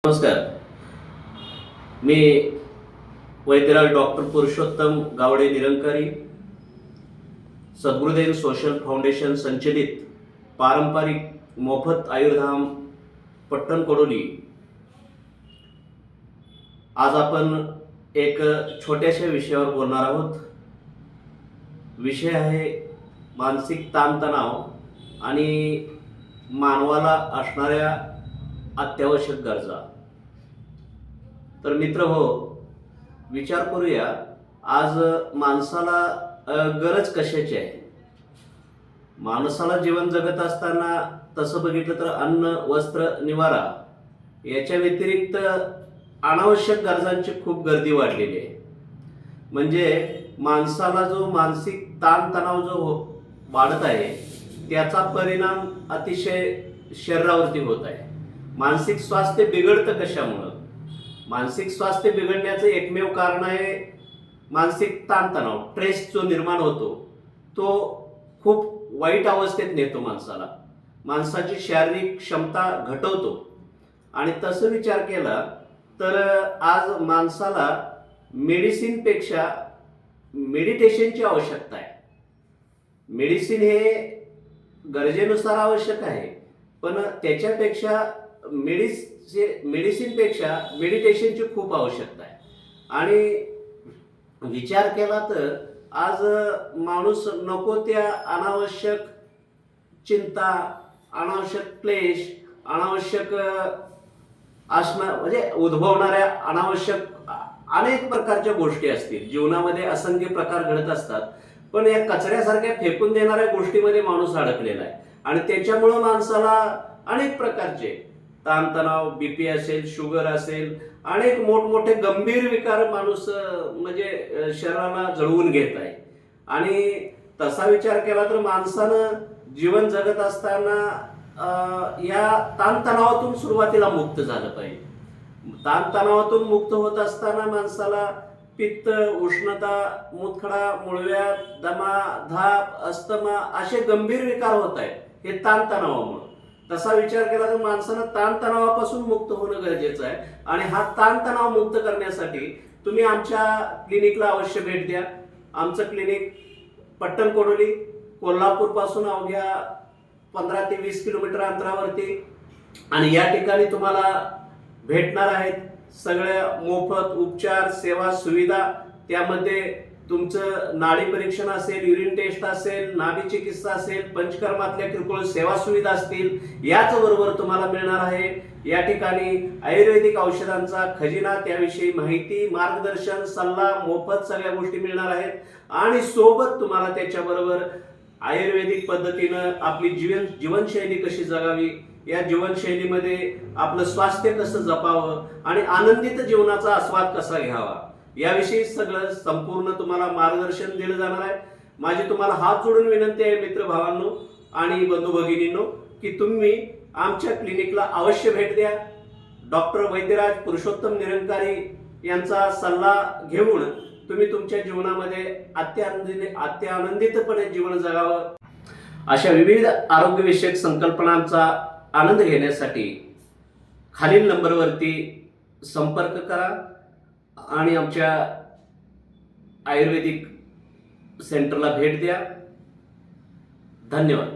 नमस्कार. मी वैद्यराज doctor Purushottam Gawade Nirankari, Sadgurudev social foundation संचलित पारंपरिक मोफत आयुर्धाम पट्टण कोडोली. आज आपण एक छोट्याशा विषयावर बोलणार आहोत. विषय आहे मानसिक ताणतणाव आणि मानवाला असणाऱ्या अत्यावश्यक गरजा. तर मित्र हो, विचार करूया आज माणसाला गरज कशाची आहे. माणसाला जीवन जगत असताना तसं बघितलं तर अन्न, वस्त्र, निवारा याच्या व्यतिरिक्त अनावश्यक गरजांची खूप गर्दी वाढलेली आहे. म्हणजे माणसाला जो मानसिक ताणतणाव जो वाढत आहे त्याचा परिणाम अतिशय शरीरावरती होत आहे. मानसिक स्वास्थ्य बिघडतं कशामुळं? मानसिक स्वास्थ्य बिघडण्याचं एकमेव कारण आहे मानसिक ताणतणाव. स्ट्रेस जो निर्माण होतो तो खूप वाईट अवस्थेत नेतो माणसाला, माणसाची शारीरिक क्षमता घटवतो. आणि तसं विचार केला तर आज माणसाला मेडिसिनपेक्षा मेडिटेशनची आवश्यकता आहे. मेडिसिन हे गरजेनुसार आवश्यक आहे, पण त्याच्यापेक्षा मेडिसिनपेक्षा मेडिटेशनची खूप आवश्यकता आहे. आणि विचार केला तर आज माणूस नको त्या अनावश्यक चिंता, अनावश्यक क्लेश, अनावश्यक असणं म्हणजे उद्भवणाऱ्या अनावश्यक अनेक प्रकारच्या गोष्टी असतील. जीवनामध्ये असंख्य प्रकार घडत असतात, पण या कचऱ्यासारख्या फेकून देणाऱ्या गोष्टीमध्ये माणूस अडकलेला आहे. आणि त्याच्यामुळं माणसाला अनेक प्रकारचे ताणतणाव, बीपी असेल, शुगर असेल, अनेक मोठमोठे गंभीर विकार माणूस म्हणजे शरीराला जळवून घेत आहे. आणि तसा विचार केला तर माणसानं जीवन जगत असताना या ताणतणावातून सुरुवातीला मुक्त झालं पाहिजे. ताणतणावातून मुक्त होत असताना माणसाला पित्त, उष्णता, मूतखडा, मुळव्या, दमा, धाप, अस्थमा असे गंभीर विकार होत आहेत हे ताणतणावामुळे. तसा विचार केला तर माणसानं ताणतणावापासून मुक्त होणं गरजेचं आहे. आणि हा ताणतणाव मुक्त करण्यासाठी तुम्ही आमच्या क्लिनिकला अवश्य भेट द्या. आमचं क्लिनिक पट्टण कोडोली, कोल्हापूर पासून अवघ्या 15 ते 20 किलोमीटर अंतरावरती. आणि या ठिकाणी तुम्हाला भेटणार आहेत सगळ्या मोफत उपचार, सेवा, सुविधा. त्यामध्ये तुमचं नाडी परीक्षण असेल, युरिन टेस्ट असेल, नाभी चिकित्सा असेल, पंचकर्मातल्या किरकोळ सेवा सुविधा असतील. याच बरोबर तुम्हाला मिळणार आहे या ठिकाणी आयुर्वेदिक औषधांचा खजिना, त्याविषयी माहिती, मार्गदर्शन, सल्ला मोफत सगळ्या गोष्टी मिळणार आहेत. आणि सोबत तुम्हाला त्याच्याबरोबर आयुर्वेदिक पद्धतीनं आपली जीवनशैली कशी जगावी, या जीवनशैलीमध्ये आपलं स्वास्थ्य कसं जपावं आणि आनंदित जीवनाचा आस्वाद कसा घ्यावा याविषयी सगळं संपूर्ण तुम्हाला मार्गदर्शन दिलं जाणार आहे. माझी तुम्हाला हात जोडून विनंती आहे मित्र भावांनो आणि बंधू भगिनींनो की तुम्ही आमच्या क्लिनिकला अवश्य भेट द्या. डॉक्टर वैद्यराज पुरुषोत्तम निरंकारी यांचा सल्ला घेऊन तुम्ही तुमच्या जीवनामध्ये अत्यानंदितपणे जीवन जगावं. अशा विविध आरोग्यविषयक संकल्पनांचा आनंद घेण्यासाठी खालील नंबरवरती संपर्क करा आणि आमच्या आयुर्वेदिक सेंटरला भेट द्या. धन्यवाद.